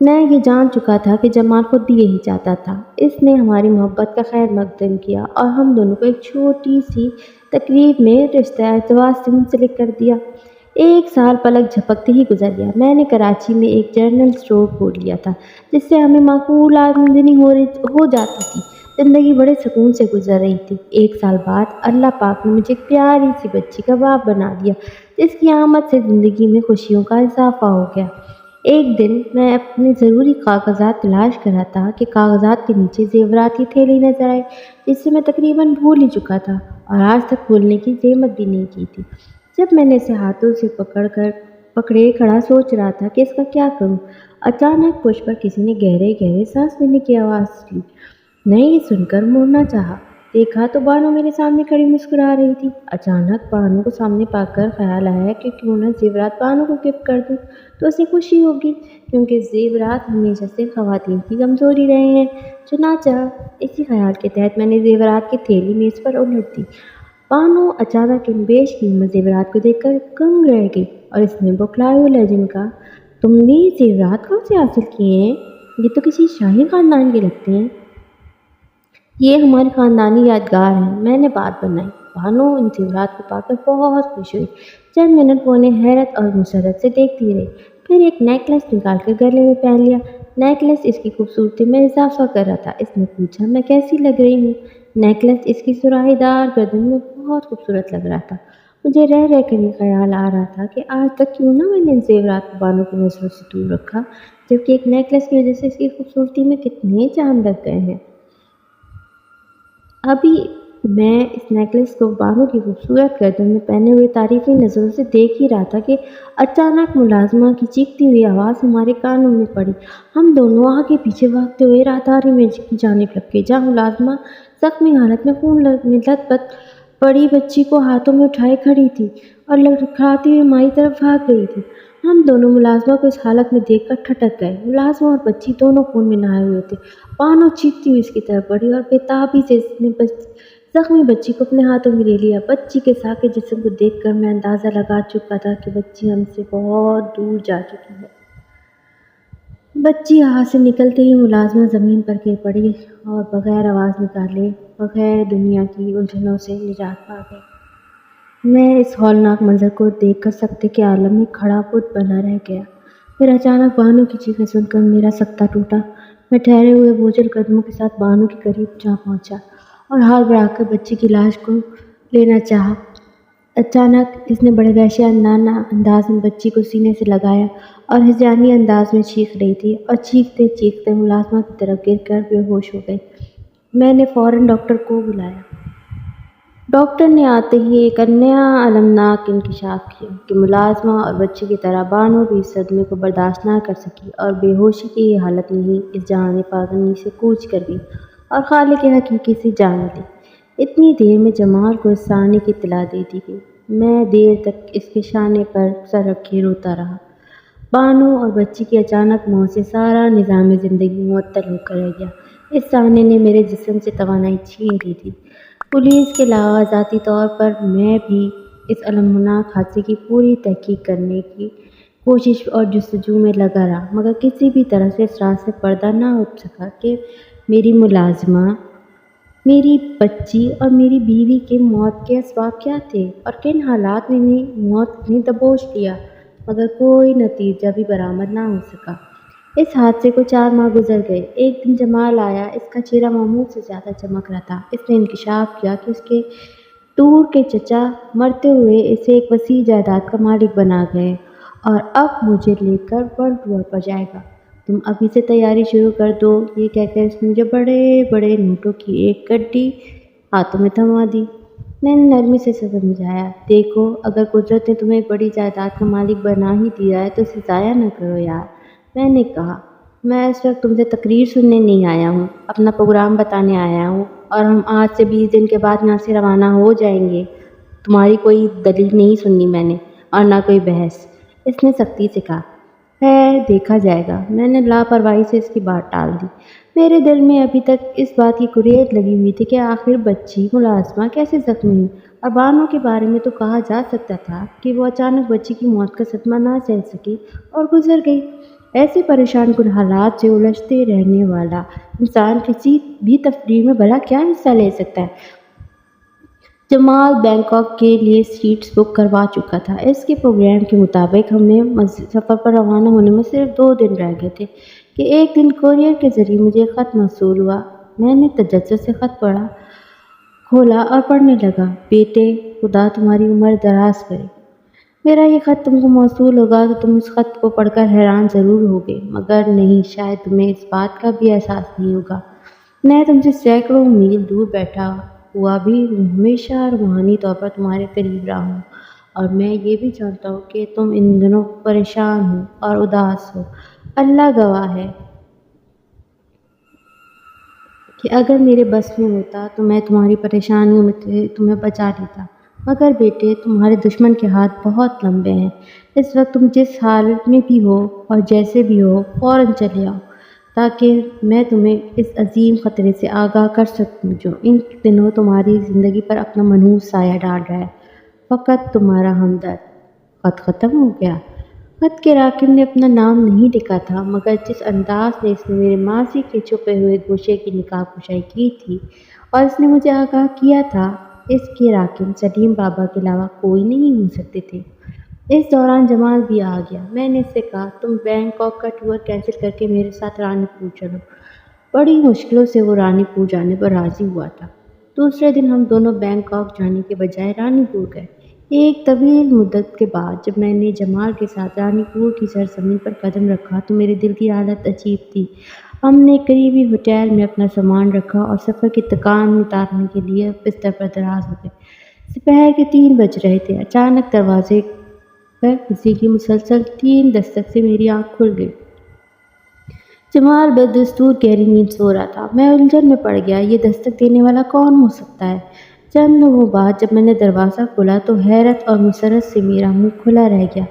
میں یہ جان چکا تھا کہ جمال خود بھی یہی چاہتا تھا۔ اس نے ہماری محبت کا خیر مقدم کیا اور ہم دونوں کو ایک چھوٹی سی تقریب میں رشتہ ارتباط سے منسلک کر دیا۔ 1 سال پلک جھپکتے ہی گزر گیا۔ میں نے کراچی میں ایک جنرل اسٹور کھول لیا تھا جس سے ہمیں معقول آمدنی ہو جاتی تھی۔ زندگی بڑے سکون سے گزر رہی تھی۔ 1 سال بعد اللہ پاک نے مجھے ایک پیاری سی بچی کا باپ بنا دیا جس کی آمد سے زندگی میں خوشیوں کا اضافہ ہو گیا۔ ایک دن میں اپنے ضروری کاغذات تلاش کر رہا تھا کہ کاغذات کے نیچے زیورات کی تھیلی نظر آئی جسے میں تقریباً بھول ہی چکا تھا اور آج تک بھولنے کی زحمت بھی نہیں کی تھی۔ جب میں نے اسے ہاتھوں سے پکڑے کھڑا سوچ رہا تھا کہ اس کا کیا کروں، اچانک پشت پر کسی نے گہرے گہرے سانس لینے کی آواز لی۔ میں یہ سن کر مڑنا چاہا، دیکھا تو بانو میرے سامنے کھڑی مسکرا رہی تھی۔ اچانک بانو کو سامنے پا کر خیال آیا کہ کیوں نہ زیورات بانو کو گفٹ کر دوں تو اسے خوشی ہوگی، کیونکہ زیورات ہمیشہ سے خواتین کی کمزوری رہے ہیں۔ چنانچہ اسی خیال کے تحت میں نے زیورات کی تھیلی میز پر الٹ دی۔ بانو اچانک ان بیش قیمت زیورات کو دیکھ کر گنگ رہ گئی اور اس نے بوکھلائے ہوئے لہجے میں کہا، تم نے یہ زیورات کہاں سے حاصل کیے ہیں؟ یہ تو کسی شاہی خاندان کے لگتے ہیں۔ یہ ہماری خاندانی یادگار ہے، میں نے بات بنائی۔ بانو ان زیورات کو پا کر بہت خوش ہوئی۔ چند منٹ وہ انہیں حیرت اور مسرت سے دیکھتی رہی، پھر ایک نیکلس نکال کر گلے میں پہن لیا۔ نیکلس اس کی خوبصورتی میں اضافہ کر رہا تھا۔ اس نے پوچھا، میں کیسی لگ رہی ہوں؟ نیکلس اس کی سراہی دار گردن میں بہت خوبصورت لگ رہا تھا۔ مجھے رہ رہ کر یہ خیال آ رہا تھا کہ آج تک کیوں نہ میں نے ان زیورات کو بانو کی نظروں سے دور رکھا، جبکہ ایک نیکلس کی وجہ سے اس کی خوبصورتی میں کتنے چاند لگ گئے ہیں۔ ابھی میں اس نیکلس کو بانو کی خوبصورت گردن میں پہنے ہوئے تعریفی نظروں سے دیکھ ہی رہا تھا کہ اچانک ملازمہ کی چیختی ہوئی آواز ہمارے کانوں میں پڑی۔ ہم دونوں آگے پیچھے بھاگتے ہوئے راہداری میں کی جانب لپکے جہاں ملازمہ زخمی حالت میں خون میں لت پت پڑی بچی کو ہاتھوں میں اٹھائے کھڑی تھی اور لڑکھڑاتی ہوئی مائی طرف بھاگ رہی تھی۔ ہم دونوں ملازمہ کو اس حالت میں دیکھ کر ٹھٹک گئے۔ ملازمہ اور بچی دونوں خون میں نہائے ہوئے تھے۔ بانو چیختی ہوئی اس کی طرف بڑھی اور بےتابی سے اس نے زخمی بچی کو اپنے ہاتھوں میں لے لیا۔ بچی کے ساکت جسم کو دیکھ کر میں اندازہ لگا چکا تھا کہ بچی ہم سے بہت دور جا چکی ہے۔ بچی ہاتھ سے نکلتے ہی ملازمہ زمین پر گر پڑی اور بغیر آواز نکالے، بغیر دنیا کی الجھنوں سے نجات پا گئی۔ میں اس ہولناک منظر کو دیکھ کر سکتے کے عالم میں کھڑا بت بنا رہ گیا۔ پھر اچانک بانو کی چیخیں سن کر میرا سکتہ ٹوٹا۔ میں ٹھہرے ہوئے بوجھل قدموں کے ساتھ بانو کے قریب جا پہنچا اور ہاتھ بڑھا کر بچی کی لاش کو لینا چاہا۔ اچانک اس نے بڑے وحشیانہ انداز میں بچی کو سینے سے لگایا اور ہذیانی انداز میں چیخ رہی تھی اور چیختے چیختے ملازمہ کی طرف گر کر بے ہوش ہو گئی۔ میں نے فوراً ڈاکٹر کو بلایا۔ ڈاکٹر نے آتے ہی ایک نیا المناک انکشاف کیا کہ ملازمہ اور بچی کی طرح بانو بھی اس صدمے کو برداشت نہ کر سکی اور بے ہوشی کی یہ حالت میں ہی اس جہان پاگنی سے کوچ کر گئی اور خالق حقیقی سے جان لی۔ اتنی دیر میں جمال کو اس سانے کی اطلاع دے دی گئی۔ میں دیر تک اس کے شانے پر سر رکھے روتا رہا۔ بانو اور بچی کی اچانک موت سے سارا نظام زندگی معطل ہو کر رہ گیا۔ اس سانے نے میرے جسم سے توانائی چھین لی تھی۔ پولیس کے علاوہ ذاتی طور پر میں بھی اس المناک حادثے کی پوری تحقیق کرنے کی کوشش اور جستجو میں لگا رہا، مگر کسی بھی طرح سے اس راز سے پردہ نہ اٹھ سکا کہ میری ملازمہ، میری بچی اور میری بیوی کے موت کے اسباب کیا تھے اور کن حالات میں انہیں موت نے دبوچ لیا، مگر کوئی نتیجہ بھی برآمد نہ ہو سکا۔ اس حادثے کو 4 ماہ گزر گئے۔ ایک دن جمال آیا۔ اس کا چہرہ معمول سے زیادہ چمک رہا تھا۔ اس نے انکشاف کیا کہ اس کے دور کے چچا مرتے ہوئے اسے ایک وسیع جائیداد کا مالک بنا گئے اور اب مجھے لے کر ورلڈ ٹور پر جائے گا۔ تم ابھی سے تیاری شروع کر دو۔ یہ کہہ کر اس نے مجھے بڑے بڑے نوٹوں کی ایک گڈی ہاتھوں میں تھما دی۔ میں نے نرمی سے سمجھایا، دیکھو، اگر قدرت نے تمہیں ایک بڑی جائیداد کا مالک بنا ہی دیا ہے تو اسے ضائع نہ کرو یار۔ میں نے کہا، میں اس وقت تم سے تقریر سننے نہیں آیا ہوں، اپنا پروگرام بتانے آیا ہوں اور ہم آج سے 20 دن کے بعد یہاں سے روانہ ہو جائیں گے۔ تمہاری کوئی دلیل نہیں سننی میں نے اور نہ کوئی بحث، اس نے سختی سے کہا۔ خیر، دیکھا جائے گا۔ میں نے لاپرواہی سے اس کی بات ٹال دی۔ میرے دل میں ابھی تک اس بات کی کریز لگی ہوئی تھی کہ آخر بچی ملازمہ کیسے زخمی ہوئی، اور بانو کے بارے میں تو کہا جا سکتا تھا کہ وہ اچانک بچی کی موت کا صدمہ نہ سہہ سکی اور گزر گئی۔ ایسے پریشان کن حالات سے الجھتے رہنے والا انسان کسی بھی تفریح میں بھلا کیا حصہ لے سکتا ہے؟ جمال بینکاک کے لیے سیٹس بک کروا چکا تھا۔ اس کے پروگرام کے مطابق ہمیں سفر پر روانہ ہونے میں صرف 2 دن رہ گئے تھے کہ ایک دن کوریئر کے ذریعے مجھے خط موصول ہوا۔ میں نے تجسس سے خط کھولا اور پڑھنے لگا۔ بیٹے، خدا تمہاری عمر دراز کرے۔ میرا یہ خط تم کو موصول ہوگا تو تم اس خط کو پڑھ کر حیران ضرور ہوگے، مگر نہیں، شاید تمہیں اس بات کا بھی احساس نہیں ہوگا۔ میں تم سے سینکڑوں میل دور بیٹھا ہوا بھی ہمیشہ روحانی طور پر تمہارے قریب رہا ہوں، اور میں یہ بھی جانتا ہوں کہ تم ان دنوں پریشان ہو اور اداس ہو۔ اللہ گواہ ہے کہ اگر میرے بس میں ہوتا تو میں تمہاری پریشانیوں میں سے تمہیں بچا لیتا، مگر بیٹے، تمہارے دشمن کے ہاتھ بہت لمبے ہیں۔ اس وقت تم جس حال میں بھی ہو اور جیسے بھی ہو، فوراً چلے آؤ تاکہ میں تمہیں اس عظیم خطرے سے آگاہ کر سکوں جو ان دنوں تمہاری زندگی پر اپنا منحوس سایہ ڈال رہا ہے۔ فقط تمہارا ہمدرد۔ خط ختم ہو گیا۔ خط کے راکب نے اپنا نام نہیں لکھا تھا، مگر جس انداز میں اس نے میرے ماضی کے چھپے ہوئے گوشے کی نقاب کشائی کی تھی اور اس نے مجھے آگاہ کیا تھا، اس کے راکب سلیم بابا کے علاوہ کوئی نہیں ہو سکتے تھے۔ اس دوران جمال بھی آ گیا۔ میں نے اس سے کہا، تم بینکاک کا ٹور کینسل کر کے میرے ساتھ رانی پور چلو۔ بڑی مشکلوں سے وہ رانی پور جانے پر راضی ہوا تھا۔ دوسرے دن ہم دونوں بینکاک جانے کے بجائے رانی پور گئے۔ ایک طویل مدت کے بعد جب میں نے جمال کے ساتھ رانی پور کی سرزمین پر قدم رکھا تو میرے دل کی حالت عجیب تھی۔ ہم نے قریبی ہوٹل میں اپنا سامان رکھا اور سفر کی تھکان اتارنے کے لیے بستر پر دراز ہو گئے۔ دوپہر کے 3 بج رہے تھے۔ اچانک دروازے پر کسی کی مسلسل 3 دستک سے میری آنکھ کھل گئی۔ جمال بدستور گہری نیند سو رہا تھا۔ میں الجھن میں پڑ گیا، یہ دستک دینے والا کون ہو سکتا ہے؟ چند لمحوں بعد جب میں نے دروازہ کھولا تو حیرت اور مسرت سے میرا منہ کھلا رہ گیا۔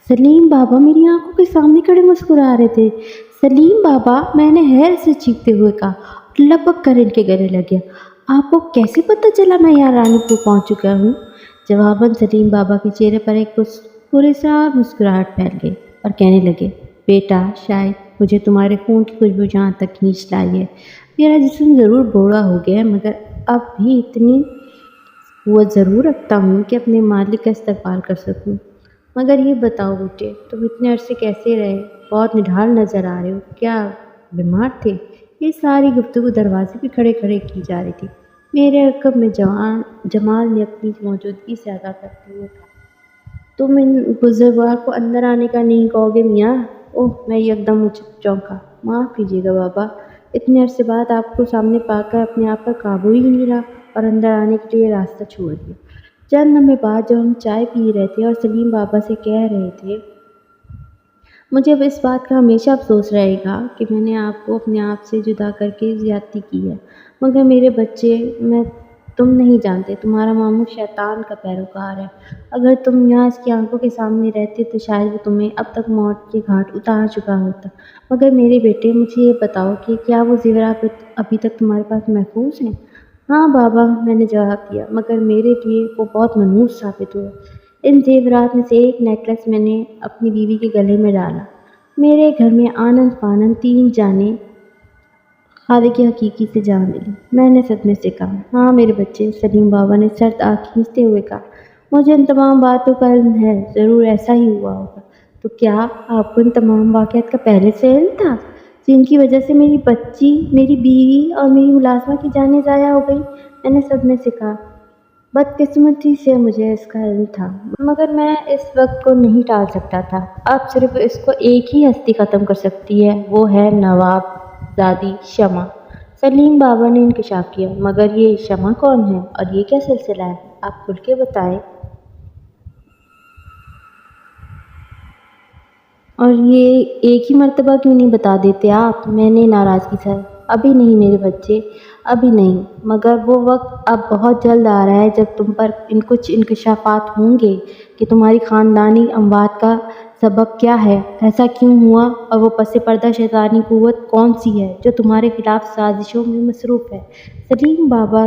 سلیم بابا میری آنکھوں کے سامنے کھڑے مسکرا رہے تھے۔ سلیم بابا، میں نے حیرت سے چیختے ہوئے کہا اور لپک کر ان کے گلے لگ گیا۔ آپ کو کیسے پتہ چلا میں یہاں رانی پور پہنچ چکا ہوں؟ جواباً سلیم بابا کے چہرے پر ایک پراسرار مسکراہٹ پھیل گئی اور کہنے لگے، بیٹا، شاید مجھے تمہارے خون کی خوشبو جہاں تک کھینچ لائی ہے۔ میرا جسم ضرور بوڑھا ہو گیا ہے، مگر اب بھی اتنی قوت ضرور رکھتا ہوں کہ اپنے مالک کا استقبال کر سکوں۔ مگر یہ بتاؤ بیٹے، تم اتنے عرصے کیسے رہے؟ بہت نڈھال نظر آ رہے ہو، کیا بیمار تھے؟ یہ ساری گفتگو دروازے پہ کھڑے کھڑے کی جا رہی تھی۔ میرے عقب میں جمال نے اپنی موجودگی سے آگاہ کرتے ہوئے کہا، تم ان بزرگوار کو اندر آنے کا نہیں کہو گے میاں؟ اوہ، میں یکدم چونکا۔ معاف کیجیے گا بابا، اتنے عرصے بعد آپ کو سامنے پا کر اپنے آپ پر قابو ہی نہیں رہا اور اندر آنے کے لیے راستہ چھوڑ دیا۔ چند لمحے بعد جب ہم چائے پی رہے تھے اور سلیم بابا سے کہہ رہے تھے، مجھے اب اس بات کا ہمیشہ افسوس رہے گا کہ میں نے آپ کو اپنے آپ سے جدا کر کے زیادتی کی ہے، مگر میرے بچے، تم نہیں جانتے، تمہارا ماموں شیطان کا پیروکار ہے۔ اگر تم یہاں اس کی آنکھوں کے سامنے رہتے تو شاید وہ تمہیں اب تک موت کے گھاٹ اتار چکا ہوتا۔ مگر میرے بیٹے، مجھے یہ بتاؤ کہ کیا وہ زیورات ابھی تک تمہارے پاس محفوظ ہیں؟ ہاں بابا، میں نے جواب دیا، مگر میرے لیے وہ بہت منحوس ثابت ہوئے۔ ان زیورات میں سے ایک نیکلس میں نے اپنی بیوی کے گلے میں ڈالا۔ میرے گھر میں آنند فانند 3 جانیں خالق حقیقی سے جا ملی۔ میں نے صدمے سے کہا، ہاں میرے بچے۔ سلیم بابا نے سرد آنکھ کھینچتے ہوئے کہا، مجھے ان تمام باتوں کا علم ہے، ضرور ایسا ہی ہوا ہوگا۔ تو کیا آپ کو ان تمام واقعات کا پہلے سے علم تھا، جن کی وجہ سے میری بچی، میری بیوی اور میری ملازمہ کی جانیں ضائع ہو گئیں؟ میں نے صدمے سے کہا، بدقسمتی سے مجھے اس کا علم تھا، مگر میں اس وقت کو نہیں ٹال سکتا تھا۔ اب صرف اس کو ایک ہی ہستی ختم کر سکتی ہے، وہ ہے نواب زادی شمع۔ سلیم بابا نے انکشاف کیا، مگر یہ شمع کون ہے اور یہ کیا سلسلہ ہے؟ آپ کھل کے بتائیں۔ اور یہ ایک ہی مرتبہ کیوں نہیں بتا دیتے آپ؟ میں نے ناراضگی سے، ابھی نہیں میرے بچے، ابھی نہیں، مگر وہ وقت اب بہت جلد آ رہا ہے جب تم پر کچھ انکشافات ہوں گے کہ تمہاری خاندانی اموات کا سبب کیا ہے، ایسا کیوں ہوا، اور وہ پس پردہ شیطانی قوت کون سی ہے جو تمہارے خلاف سازشوں میں مصروف ہے۔ سلیم بابا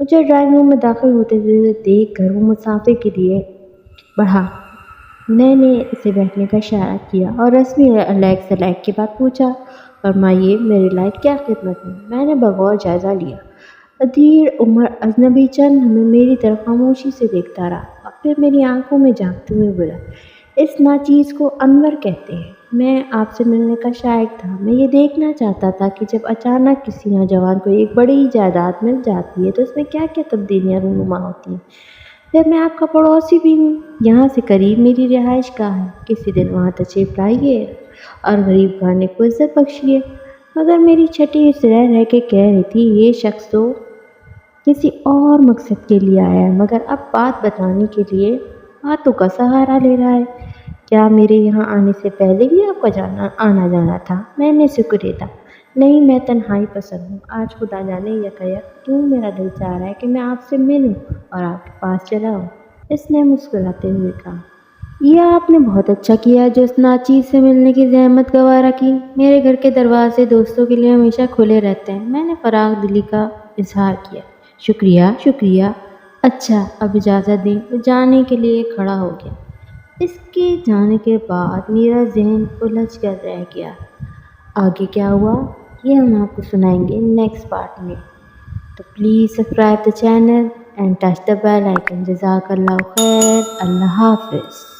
مجھے ڈرائنگ روم میں داخل ہوتے ہوئے دیکھ کر وہ مسافر کے لیے بڑھا۔ میں نے اسے بیٹھنے کا اشارہ کیا اور رسمی علیگ سلیگ کے بعد پوچھا، فرمائیے میری لائٹ کیا خدمت میں؟ میں نے بغور جائزہ لیا۔ ادھیر عمر اجنبی چند ہمیں میری طرف خاموشی سے دیکھتا رہا اور پھر میری آنکھوں میں جھانکتے ہوئے بولا، اس ناچیز کو انور کہتے ہیں۔ میں آپ سے ملنے کا شائق تھا۔ میں یہ دیکھنا چاہتا تھا کہ جب اچانک کسی نوجوان کو ایک بڑی جائیداد مل جاتی ہے تو اس میں کیا کیا تبدیلیاں رونما ہوتی ہیں۔ پھر میں آپ کا پڑوسی بھی ہوں، یہاں سے قریب میری رہائش گاہ ہے، کسی دن وہاں تشریف لائیے اور غریب خانے کو عزت بخشیے۔ مگر میری چھٹی اس رہ رہ کے کہہ رہی تھی، یہ شخص تو کسی اور مقصد کے لیے آیا ہے، مگر اب بات بتانے کے لیے باتوں کا سہارا لے رہا ہے۔ کیا میرے یہاں آنے سے پہلے بھی آپ کا آنا جانا تھا؟ میں نے سکریتا، نہیں میں تنہائی پسند ہوں۔ آج خدا جانے یکایک کیوں میرا دل چاہ رہا ہے کہ میں آپ سے ملوں اور آپ کے پاس چلا ہوں۔ اس نے مسکراتے ہوئے کہا، یہ آپ نے بہت اچھا کیا جو اس ناچیز سے ملنے کی زحمت گوارا کی۔ میرے گھر کے دروازے دوستوں کے لیے ہمیشہ کھلے رہتے ہیں۔ میں نے فراغ دلی کا اظہار کیا۔ شکریہ شکریہ۔ اچھا اب اجازت دیں۔ وہ جانے کے لیے کھڑا ہو گیا۔ اس کے جانے کے بعد میرا ذہن الجھ کر رہ گیا۔ آگے کیا ہوا یہ ہم آپ کو سنائیں گے نیکسٹ پارٹ میں۔ تو please subscribe the channel and touch the bell icon. جزاک اللہ خیر۔ اللہ حافظ۔